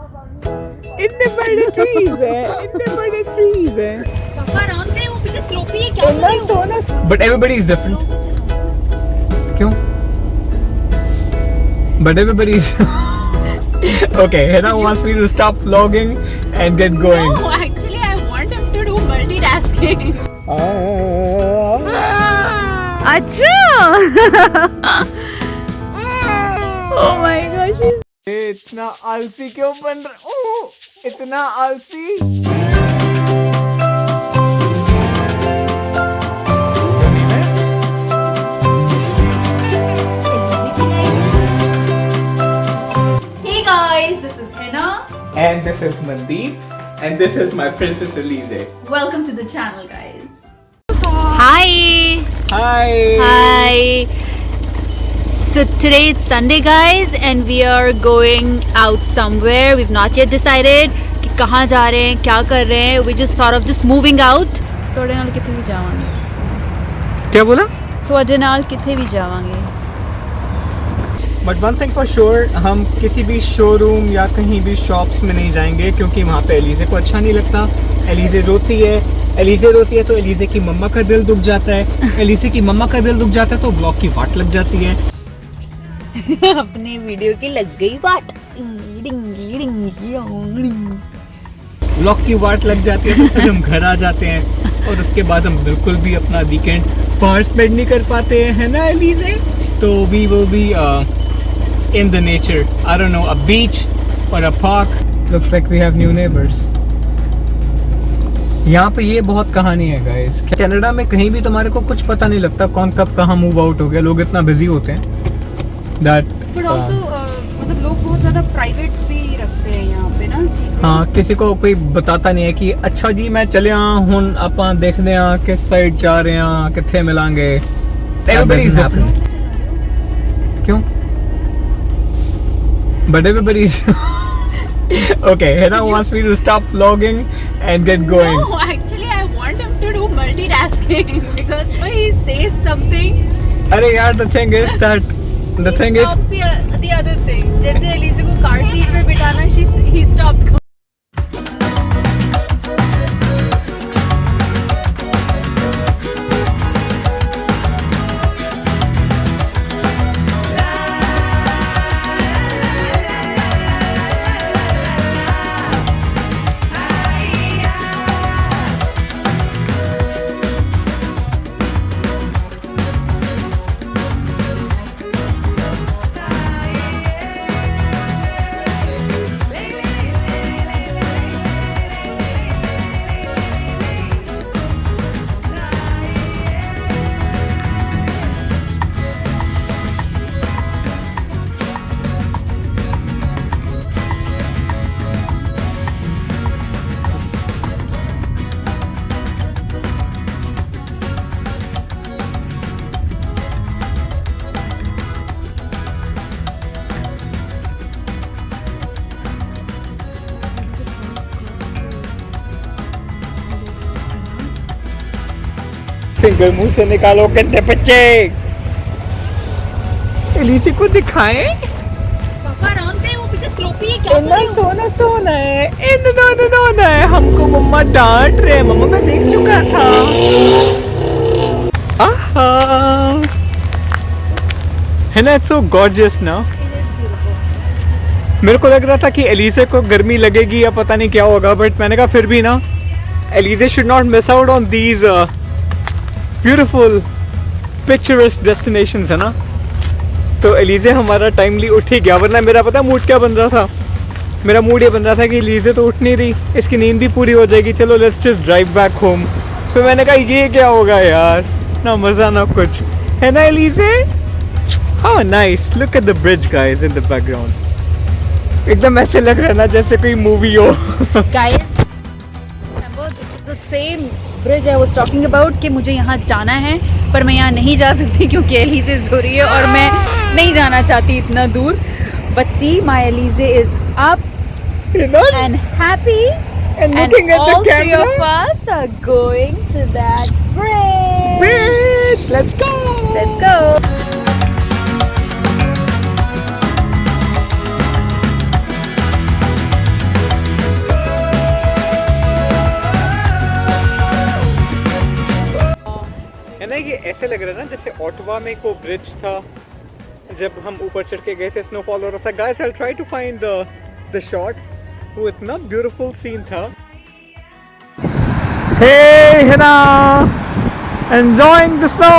इतने बड़े trees हैं, इतने बड़े trees हैं। पापा आराम से, वो पीछे स्लोपी है, क्या कर रहे हो? But everybody is different. क्यों? But everybody is. Okay, Hannah wants me to stop vlogging and get going. No, actually I want him to do multitasking. अच्छा। Oh my gosh. इतना आलसी क्यों बन रहा? ओह, इतना आलसी। Hey guys, this is Hannah. And this is Mandeep, and this is my princess Elise. Welcome to the channel, guys. Hi. Hi. Hi. So today it's Sunday, guys, and we are going out somewhere. We've not yet decided कि कहाँ जा रहे हैं, क्या कर रहे हैं. We just thought of just moving out. थोड़े नाल किथे भी जावांगे. क्या बोला? थोड़े नाल किथे भी जावांगे. But one thing for sure, हम किसी भी शोरूम या कहीं भी शॉप्स में नहीं जाएंगे क्योंकि वहाँ पे एलिजे को अच्छा नहीं लगता. एलिजे रोती है तो एलिजे की मम्मा का दिल दुख जाता है. एलिजे की मम्मा का दिल दुख जाता है तो ब्लॉग की वाट लग जाती है. अपनी वीडियो की लग गई बात. ब्लॉग की वाट लग जाती है तो फिर हम घर आ जाते हैं और उसके बाद हम बिल्कुल भी अपना वीकेंड बाहर स्पेंड नहीं कर पाते हैं, है ना एलिजे? तो we will be in the nature. I don't know, a beach or a park. Looks like we have new neighbors. यहाँ पे ये बहुत कहानी है गाइस. कनाडा में कहीं भी तुम्हारे को कुछ पता नहीं लगता कौन कब कहाँ मूव आउट हो गया. लोग इतना बिजी होते हैं that But also, मतलब लोग बहुत ज़्यादा प्राइवेट भी रखते हैं यहाँ पे ना चीज़ें. हाँ, किसी को कोई बताता नहीं है कि अच्छा जी मैं चले हुन ਆਪਾਂ देखने किस साइड जा रहे हैं, किथे मिलांगे. Everybody is different. क्यों? But everybody is. Okay, Hannah wants me to stop vlogging and get going. No, actually I want him to do multitasking because when he says something, अरे यार, the thing is he stops the other thing. जैसे एलिजे को car seat पे बिठाना, he stopped. Finger मुंह से निकालो गंदे बच्चे. एलिजे को दिखाएं. पापा आराम से, वो पीछे स्लोपी है, क्या कर इतना रहे हो? सोना है, इतना है. हमको मम्मा डांट रहे. मम्मा मैं देख चुका था. आहा, है ना? इट्स सो गॉर्जियस ना. मेरे को लग रहा था कि एलिजे को गर्मी लगेगी या पता नहीं क्या होगा, बट मैंने कहा फिर भी ना, Alizeh should not miss out on these beautiful picturesque destinations, है ना. तो एलिजे हमारा टाइमली उठ ही गया, वरना मेरा पता मूड क्या बन रहा था. मेरा मूड ये बन रहा था कि एलिजे तो उठ नहीं रही, इसकी नींद भी पूरी हो जाएगी, चलो let's just drive back home. फिर मैंने कहा ये क्या होगा यार, ना मज़ा ना कुछ, है ना Alizeh? How nice, look at the bridge guys in the background. एकदम ऐसे लग रहा है ना जैसे कोई मूवी हो. Guys, remember this is the same bridge I was talking about कि मुझे यहाँ जाना है, पर मैं यहाँ नहीं जा सकती क्योंकि एलिजे सो रही है और मैं नहीं जाना चाहती इतना दूर. But see, my Elise is up You know? and happy, And and looking at all the three camera. of us are going to that bridge. Bitch, let's go. Let's go. ऐसे लग रहा है ना जैसे ओटावा में को bridge था जब हम ऊपर चढ़ के गए थे, स्नोफॉल हो रहा था। Guys I will try to find the shot, वो इतना ब्यूटीफुल सीन था। Hey Hina, enjoying the snow.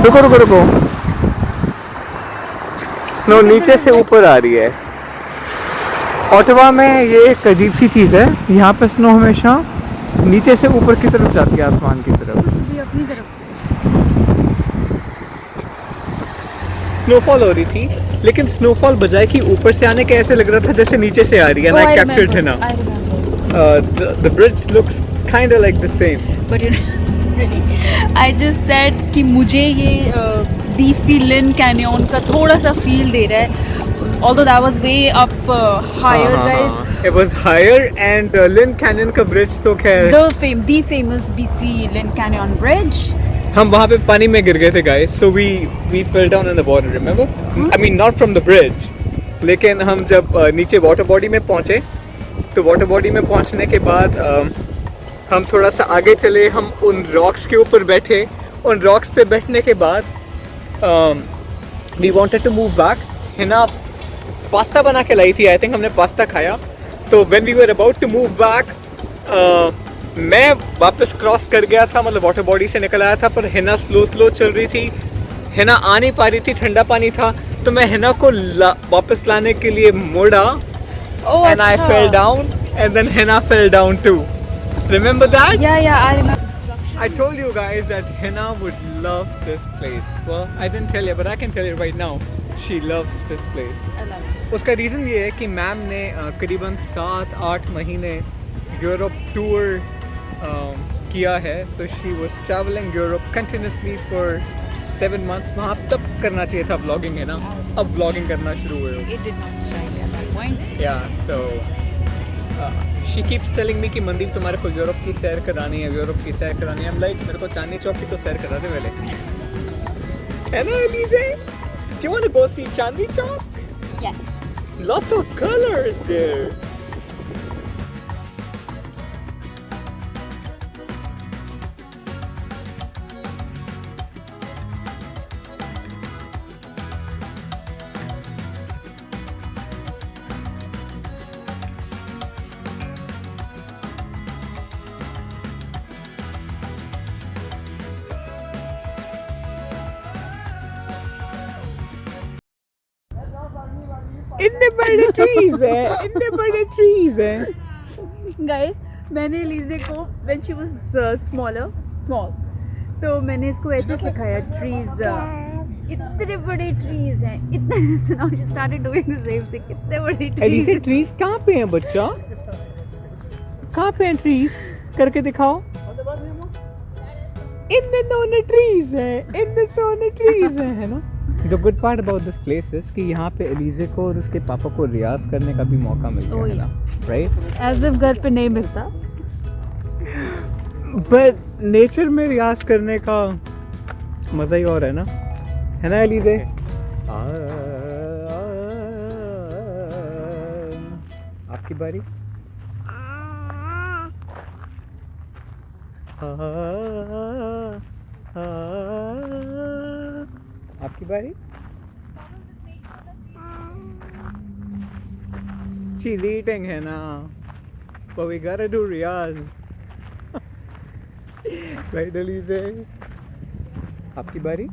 रुको रुको रुको, स्नो नीचे से ऊपर आ रही है। ओटावा में ये एक अजीब सी चीज़ है, यहाँ पे स्नो हमेशा नीचे से ऊपर की तरफ जाती है, आसमान की तरफ। भी अपनी तरफ स्नोफॉल हो रही थी, लेकिन स्नोफॉल बजाय कि ऊपर से आने के ऐसे लग रहा था जैसे नीचे से आ रही है। Oh, ना I कैप्चर्ड है remember. ना, I remember. the bridge looks kind of like the same. But you know, I just said कि मुझे ये BC Lynn Canyon का थोड़ा सा feel दे रहा है. Although that was way up higher, guys. It was higher and Lynn Canyon का bridge तो खैर The famous BC Lynn Canyon Bridge. हम वहाँ पे पानी में गिर गए थे guys, so we fell down in the water, remember? I mean not from the bridge, लेकिन हम जब नीचे वाटर बॉडी में पहुँचे तो वाटर बॉडी में पहुँचने के बाद हम थोड़ा सा आगे चले, हम उन रॉक्स के ऊपर बैठे। उन रॉक्स पे बैठने के बाद we wanted to move back. Hina pasta बना के लाई थी, आई थिंक हमने पास्ता खाया। तो when we were about to move back, मैं वापस क्रॉस कर गया था, मतलब वाटर बॉडी से निकल आया था, पर हिना स्लो चल रही थी। हिना आ नहीं पा रही थी, ठंडा पानी था, तो मैं हिना को वापस लाने के लिए मुड़ा। Oh, And I अच्छा. fell down, and then Hina fell down too. Remember that? Yeah, I remember. I told you guys that Hina would love this place. Well, I didn't tell you, but I can tell you right now. She loves this place. I love it. उसका reason ये है कि ma'am ने करीबन 7-8 महीने Europe tour किया है। So she was traveling Europe continuously for 7 months. वहाँ तब करना चाहिए था vlogging, है ना? अब vlogging करना शुरू हुए हो। It did not strike at that point. Yeah, so she keeps telling me कि मनदीप तुम्हारे को यूरोप की सैर करानी है, यूरोप की सैर करानी है। I'm like, मेरे को चांदनी चौक की तो सैर करा दे पहले। है ना एलिज़े? Do you want to go see Chandni Chowk? Yes. Lots of colors there. इतने बड़े trees हैं, इतने बड़े trees हैं। Guys, मैंने लीजे को when she was small, तो मैंने इसको ऐसे सिखाया trees. इतने बड़े trees हैं, इतने. So now she started doing the same thing. इतने बड़े trees. एलिज़े trees कहाँ पे हैं बच्चा? कहाँ पे हैं trees? करके दिखाओ। इतने सोने trees हैं, इतने सोने trees हैं, है ना? The good part about this place is कि यहाँ पे एलिज़े को और उसके पापा को रियाज करने का भी मौका मिल गया है ना, right? As if घर पे नहीं मिलता. But नेचर में रियाज करने का मज़ा ही और है ना एलिज़े? आपकी बारी। आपकी बारी। She's eating है ना, but we gotta do Riyaz. Right, Elise? आपकी बारी।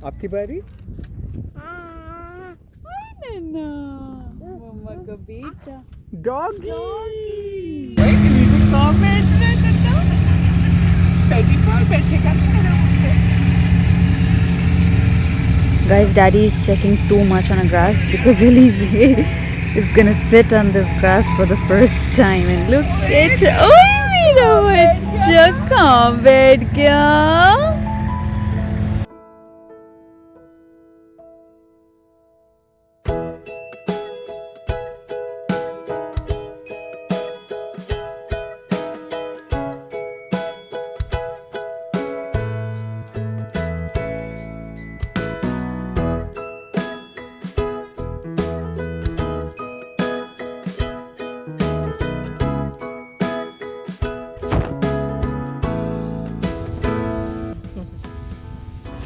आपकी बारी। मम्मा का बेटा. Doggy. Wait, leave a comment में करता हूँ। पहली बार बैठेगा मेरा मुझसे। Guys, Daddy is checking too much on a grass because Elise is gonna sit on this grass for the first time and look at her. Oh, मेरा बच्चा कहाँ बैठ गया?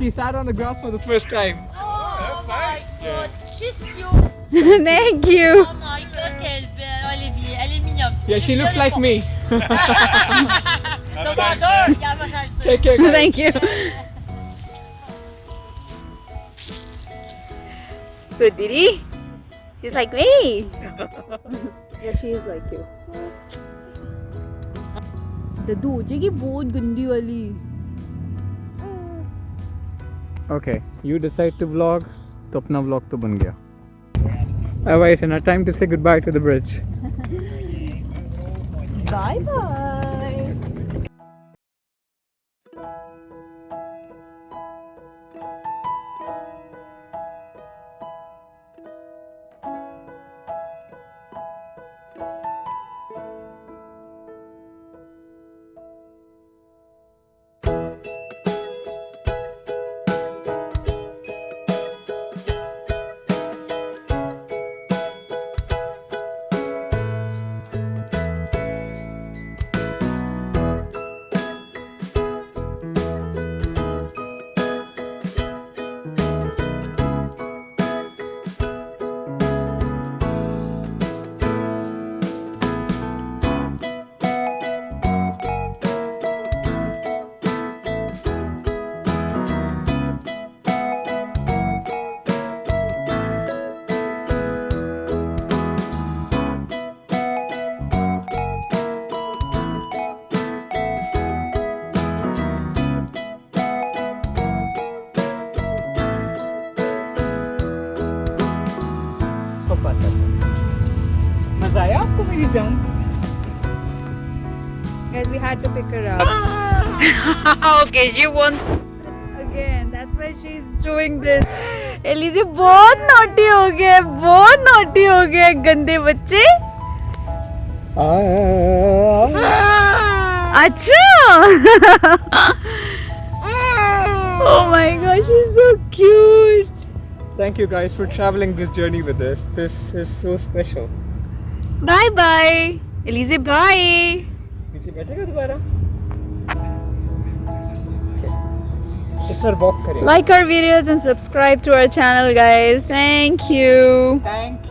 She sat on the grass for the first time. Oh my god, she's cute. Thank you. Oh my god, Olivier, elle est mignonne. Yeah, she looks like me. Demandeur, il y a un message. Take care, guys. Thank you. So Didi, she's like me. Yeah, she is like you. दद्दू हो जाएगी बहुत गंदी वाली. Okay, you decide to vlog, तो अपना vlog तो बन गया. Alright, and now time to say goodbye to the bridge. Bye bye. मजा आया आपको मेरी जान? Guys, we had to pick her up. Okay, she wants again. That's why she's doing this. Elegy बहुत नॉटी हो गए, बहुत नॉटी हो गए गंदे बच्चे. अच्छा. Oh my gosh, she's so cute. Thank you guys for traveling this journey with us. This is so special. Bye bye. Elegy bye. नीचे बैठेगा दोबारा? इस पर वॉक करें. Like our videos and subscribe to our channel, guys. Thank you. Thank